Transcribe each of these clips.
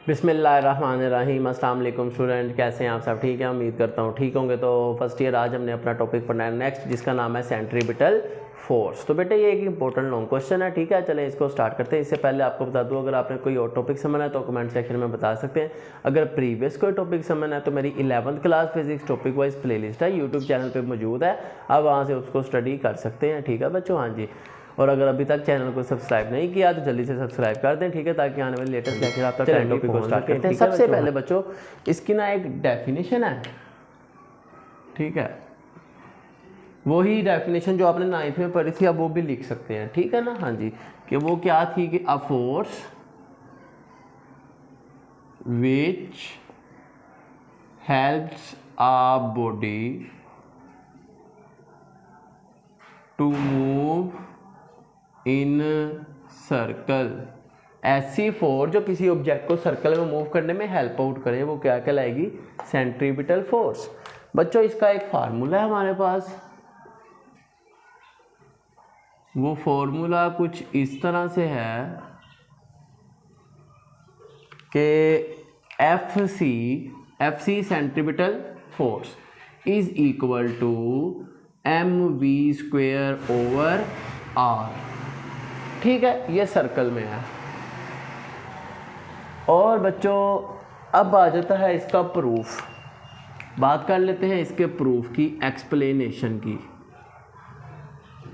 बिस्मिल्लाहिर्रहमानिर्रहीम। अस्सलाम वालेकुम स्टूडेंट, कैसे हैं आप सब? ठीक है, उम्मीद करता हूँ ठीक होंगे। तो फर्स्ट ईयर आज हमने अपना टॉपिक पढ़ना है नेक्स्ट, जिसका नाम है सेंट्रीपिटल फोर्स। तो बेटे ये एक इंपॉर्टेंट लॉन्ग क्वेश्चन है, ठीक है। चलें इसको स्टार्ट करते हैं। इससे पहले आपको बता दूं, अगर आपने कोई और टॉपिक समझना है तो कमेंट सेक्शन में बता सकते हैं। अगर प्रीवियस कोई टॉपिक समझना है तो मेरी 11th class physics topic wise playlist है, यूट्यूब चैनल पर मौजूद है, आप वहाँ से उसको स्टडी कर सकते हैं, ठीक है बच्चों। हाँ जी, और अगर अभी तक चैनल को सब्सक्राइब नहीं किया तो जल्दी से सब्सक्राइब कर दें, ठीक है, ताकि आने वाली लेटेस्ट लेक्चर आप तक टॉपिक को स्टार्ट करते हैं। सबसे पहले बच्चों इसकी ना एक डेफिनेशन है, ठीक है, वही डेफिनेशन जो आपने 9th में पढ़ी थी अब वो भी लिख सकते हैं, ठीक है ना। हाँ जी, कि वो क्या थी कि a force which helps a body to move in circle, ऐसी फोर्स जो किसी ऑब्जेक्ट को सर्कल में मूव करने में हेल्प आउट करे, वो क्या कहलाएगी? Centripetal force. बच्चों इसका एक फार्मूला है हमारे पास, वो फॉर्मूला कुछ इस तरह से है कि F C centripetal force is equal to mv² over r, ठीक है, ये सर्कल में है। और बच्चों अब आ जाता है इसका प्रूफ। बात कर लेते हैं इसके प्रूफ की, एक्सप्लेनेशन की।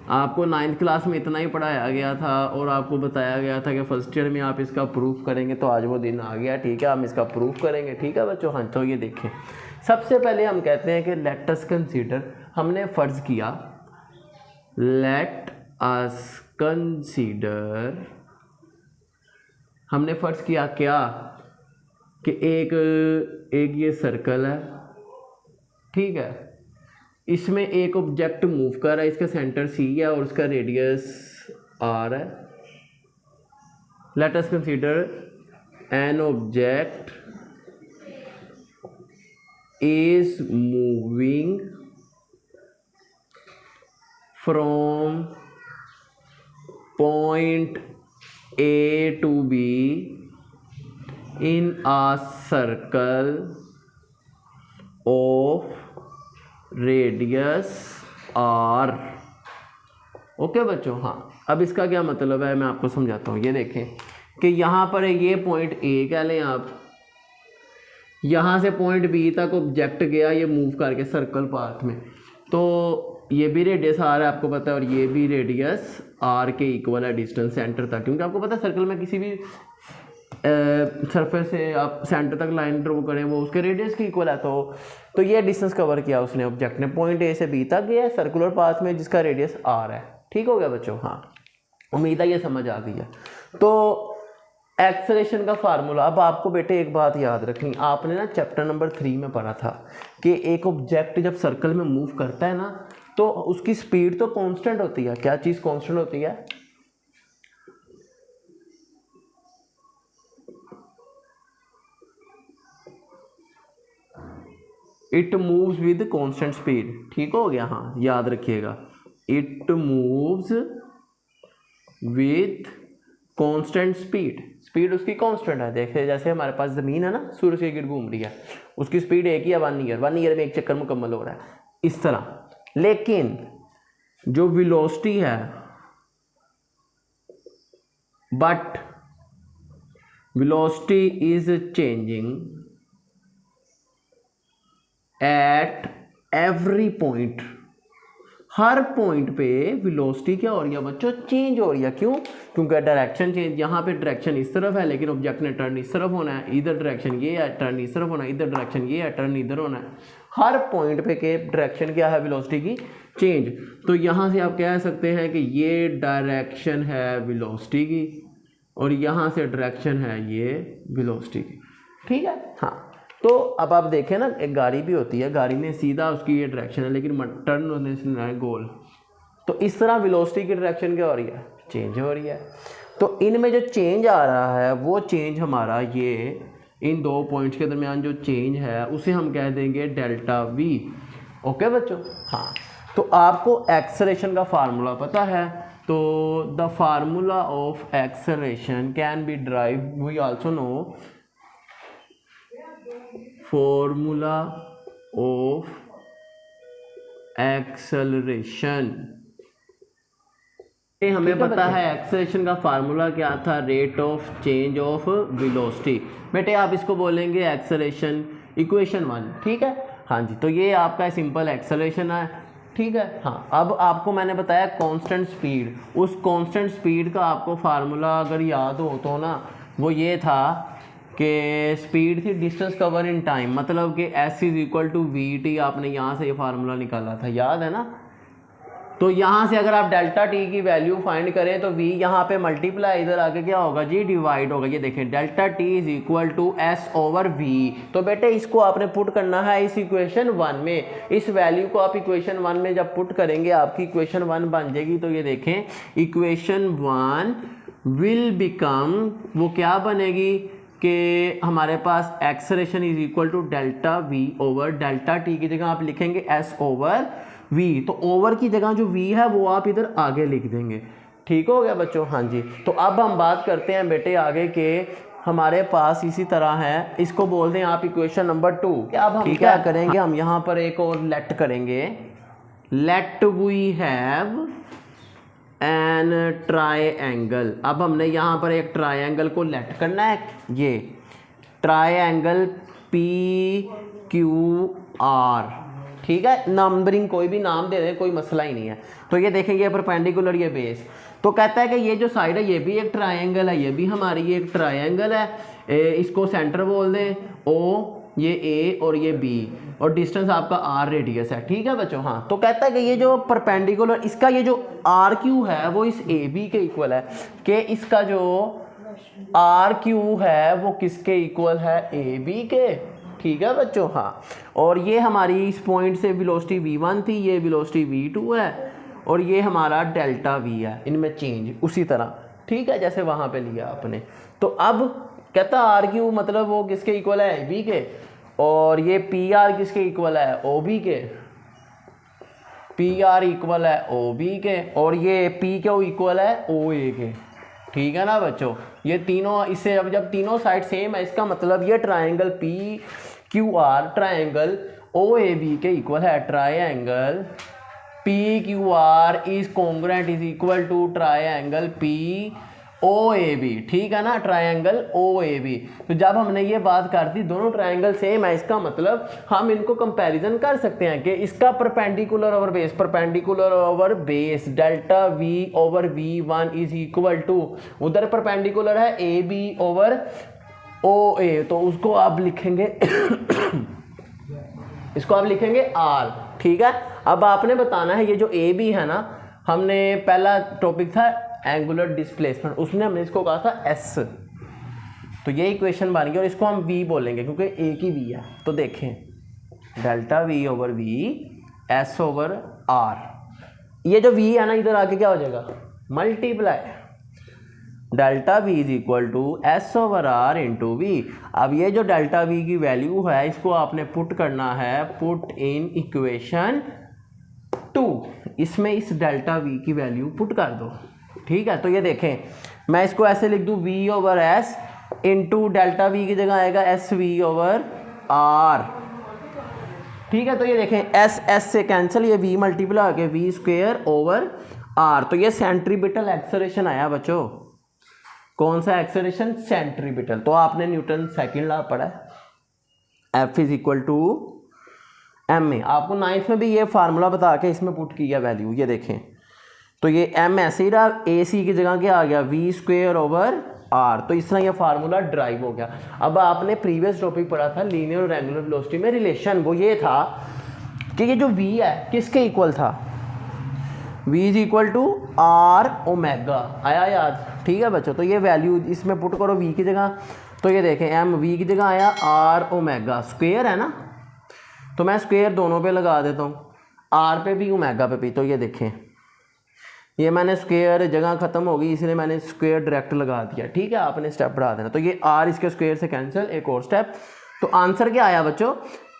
आपको 9th क्लास में इतना ही पढ़ाया गया था और आपको बताया गया था कि फर्स्ट ईयर में आप इसका प्रूफ करेंगे, तो आज वो दिन आ गया, ठीक है, हम इसका प्रूफ करेंगे, ठीक है बच्चों। हाँ, तो ये देखें, सबसे पहले हम कहते हैं कि लेट अस कंसीडर, हमने फ़र्ज़ किया, लेट अस कंसीडर, हमने फ़र्ज़ किया क्या कि एक ये सर्कल है, ठीक है, इसमें एक ऑब्जेक्ट मूव कर रहा है, इसका सेंटर सी है और उसका रेडियस आर है। Let us consider an object is moving from point A to B in a circle of radius R. Okay बच्चों, हाँ, अब इसका क्या मतलब है मैं आपको समझाता हूँ। ये देखें कि यहाँ पर ये पॉइंट ए कह लें आप, यहाँ से पॉइंट बी तक ऑब्जेक्ट गया ये मूव करके सर्कल पाथ में, तो ये भी रेडियस आर है आपको पता है, और ये भी रेडियस आर के इक्वल है डिस्टेंस सेंटर तक, क्योंकि आपको पता है सर्कल में किसी भी सरफेस से आप सेंटर तक लाइन ड्रॉ करें वो उसके रेडियस के इक्वल है। तो ये डिस्टेंस कवर किया उसने, ऑब्जेक्ट ने पॉइंट ए से बी तक गया है सर्कुलर पाथ में जिसका रेडियस आर है, ठीक हो गया बच्चों। हाँ, उम्मीद है ये समझ आ गई है। तो एक्सेलरेशन का फार्मूला, अब आपको बेटे एक बात याद रखनी, आपने ना चैप्टर नंबर 3 में पढ़ा था कि एक ऑब्जेक्ट जब सर्कल में मूव करता है ना तो उसकी स्पीड तो कांस्टेंट होती है। क्या चीज़ कांस्टेंट होती है? It moves with constant speed, ठीक हो गया। हाँ, याद रखिएगा, it moves with constant speed, speed उसकी कांस्टेंट है। देखिए जैसे हमारे पास ज़मीन है ना, सूरज के गिर्द घूम रही है, उसकी स्पीड एक ही है, 1 ईयर में एक चक्कर मुकम्मल हो रहा है, इस तरह। लेकिन जो वेलोसिटी है, but velocity is changing at every point, her point पे वेलोसिटी क्या हो रही है बच्चों? चेंज हो रही है। क्यों? क्योंकि डायरेक्शन चेंज, यहाँ पे डायरेक्शन इस तरफ है लेकिन ऑब्जेक्ट ने टर्न इस तरफ होना है, इधर डायरेक्शन ये है, टर्न इस तरफ होना है, इधर डायरेक्शन ये है, टर्न इधर होना है। हर पॉइंट पे के डायरेक्शन क्या है? वेलोसिटी की चेंज। तो यहाँ से आप कह सकते हैं कि ये डायरेक्शन है वेलोसिटी की और यहाँ से डायरेक्शन है ये वेलोसिटी की, ठीक है। हाँ, तो अब आप देखें ना, एक गाड़ी भी होती है, गाड़ी में सीधा उसकी ये डायरेक्शन है लेकिन टर्न होने से गोल, तो इस तरह वेलोसिटी की डायरेक्शन क्या हो रही है? चेंज हो रही है। तो इनमें जो चेंज आ रहा है वो चेंज हमारा ये इन दो पॉइंट्स के दरमियान जो चेंज है उसे हम कह देंगे डेल्टा वी। ओके बच्चों, हाँ, तो आपको एक्सेलरेशन का फार्मूला पता है, तो the formula of acceleration can be derive, we also know formula of acceleration. हमें पता है एक्सेलरेशन का फार्मूला क्या था, rate of change of velocity. बेटे आप इसको बोलेंगे एक्सेलरेशन इक्वेशन 1, ठीक है। हाँ जी, तो ये आपका सिंपल एक्सेलरेशन है, ठीक है। हाँ, अब आपको मैंने बताया कांस्टेंट स्पीड, उस कांस्टेंट स्पीड का आपको फार्मूला अगर याद हो तो ना, वो ये था कि स्पीड थी डिस्टेंस कवर इन टाइम, मतलब कि s is equal to V T. आपने यहाँ से ये फार्मूला निकाला था, याद है ना। तो यहाँ से अगर आप डेल्टा टी की वैल्यू फाइंड करें तो v यहाँ पे मल्टीप्लाई, इधर आके क्या होगा जी, डिवाइड होगा। ये देखें delta T is equal to S over we. तो बेटे इसको आपने पुट करना है इस इक्वेशन 1 में। इस वैल्यू को आप इक्वेशन 1 में जब पुट करेंगे आपकी इक्वेशन 1 बन जाएगी। तो ये देखें इक्वेशन 1 विल बिकम, वो क्या बनेगी कि हमारे पास acceleration is equal to delta we over delta t की जगह आप लिखेंगे एस ओवर वी। तो ओवर की जगह जो वी है वो आप इधर आगे लिख देंगे, ठीक हो गया बच्चों। हाँ जी, तो अब हम बात करते हैं बेटे आगे के, हमारे पास इसी तरह है, इसको बोल दें आप इक्वेशन नंबर 2। अब हम क्या करेंगे, हम यहाँ पर एक और लेट करेंगे, let we have an triangle. अब हमने यहाँ पर एक ट्राइंगल को लेट करना है, ये ट्राइंगल पी क्यू आर, ठीक है। नंबरिंग कोई भी नाम दे दें, कोई मसला ही नहीं है। तो ये देखेंगे ये परपेंडिकुलर, ये बेस। तो कहता है कि ये जो साइड है ये भी एक ट्राइंगल है, ये भी हमारी एक ट्राइंगल है। इसको सेंटर बोल दें ओ, ये ए और ये बी, और डिस्टेंस आपका आर रेडियस है, ठीक है बच्चों। हाँ, तो कहता है कि ये जो परपेंडिकुलर, इसका ये जो आर क्यू है वो इस ए बी के इक्वल है, कि इसका जो आर क्यू है वो किसके इक्वल है, ए बी के, ठीक है बच्चों। हाँ, और ये हमारी इस पॉइंट से वेलोसिटी v1 थी, ये वेलोसिटी v2 है, और ये हमारा डेल्टा v है, इनमें चेंज उसी तरह, ठीक है, जैसे वहाँ पे लिया आपने। तो अब कहता आर क्यू मतलब वो किसके इक्वल है, बी के, और ये पी आर किसके इक्वल है, ओ बी के, पी आर इक्वल है ओ बी के, और ये पी क्यू इक्वल है ओ ए के, ठीक है ना बच्चों। ये तीनों, इससे जब तीनों साइड सेम है, इसका मतलब ये triangle P Q R triangle O A B के इक्वल है। Triangle P Q R is congruent is equal to triangle P O A B, ठीक है ना, ट्राइंगल ओ ए बी। तो जब हमने ये बात कर दी दोनों ट्राइंगल सेम है, इसका मतलब हम इनको कंपैरिजन कर सकते हैं कि इसका perpendicular over base, perpendicular over base delta we over V one is equal to, उधर परपेंडिकुलर है ए बी ओवर ओ ए, तो उसको आप लिखेंगे इसको आप लिखेंगे आर, ठीक है। अब आपने बताना है ये जो ए बी है ना, हमने पहला टॉपिक था एंगुलर डिस्प्लेसमेंट, उसने हमने इसको कहा था एस, तो ये इक्वेशन बन गई, और इसको हम वी बोलेंगे क्योंकि एक ही वी है। तो देखें delta we over V S over R, ये जो वी है ना इधर आके क्या हो जाएगा, multiply delta V is equal to S over R into V. अब ये जो डेल्टा वी की वैल्यू है इसको आपने पुट करना है, पुट इन इक्वेशन 2, इसमें इस डेल्टा वी की वैल्यू पुट कर दो, ठीक है। तो ये देखें मैं इसको ऐसे लिख दूँ V over S into delta V की जगह आएगा एस वी ओवर आर, ठीक है। तो ये देखें एस एस से कैंसिल, ये वी मल्टीप्लाई होकर वी स्क्वेयर ओवर आर। तो ये सेंट्रीपिटल एक्सेलरेशन आया बच्चों, कौन सा एक्सेलरेशन, सेंट्रीपिटल। तो आपने न्यूटन सेकंड लॉ पढ़ा है, F is equal to M में, आपको 9th में भी ये फार्मूला बता के इसमें पुट किया वैल्यू, ये देखें। तो ये एम ऐसे ही रहा, ए सी की जगह क्या आ गया, वी स्क्वेयर ओवर आर। तो इस तरह ये फार्मूला ड्राइव हो गया। अब आपने प्रीवियस टॉपिक पढ़ा था लीनियर और एंगुलर वेलोसिटी में रिलेशन, वो ये था कि ये जो वी है किसके इक्वल था, v is equal to R omega, आया याद, ठीक है बच्चों। तो ये वैल्यू इसमें पुट करो v की जगह, तो ये देखें एम v की जगह आया आर ओमेगा, स्क्वेयर है ना, तो मैं स्क्वेयर दोनों पे लगा देता हूँ, आर पे भी ओमेगा पे भी। तो ये देखें ये मैंने स्क्वेयर जगह खत्म हो गई इसलिए मैंने स्क्वेयर डायरेक्ट लगा दिया, ठीक है, आपने स्टेप बढ़ा देना। तो ये आर इसके स्क्वेयर से कैंसिल, एक और स्टेप। तो आंसर क्या आया बच्चों,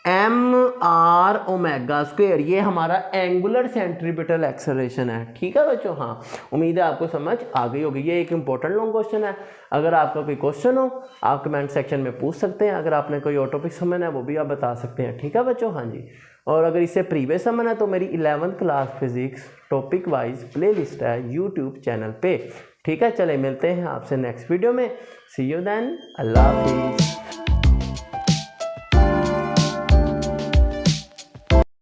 एम आर ओमेगा स्क्वायर, ये हमारा एंगुलर सेंट्रीपिटल एक्सेलरेशन है। ठीक है बच्चों, हाँ उम्मीद है आपको समझ आ गई होगी। ये एक इंपॉर्टेंट लॉन्ग क्वेश्चन है। अगर आपका कोई क्वेश्चन हो आप कमेंट सेक्शन में पूछ सकते हैं। अगर आपने कोई और टॉपिक समझना है वो भी आप बता सकते हैं। ठीक है बच्चों, हाँ जी। और अगर इससे प्रीवियस समझना है तो मेरी 11th class physics topic wise play list है यूट्यूब चैनल पे। ठीक है, चले मिलते हैं आपसे नेक्स्ट वीडियो में। सी यू देन, अल्लाह हाफिज़।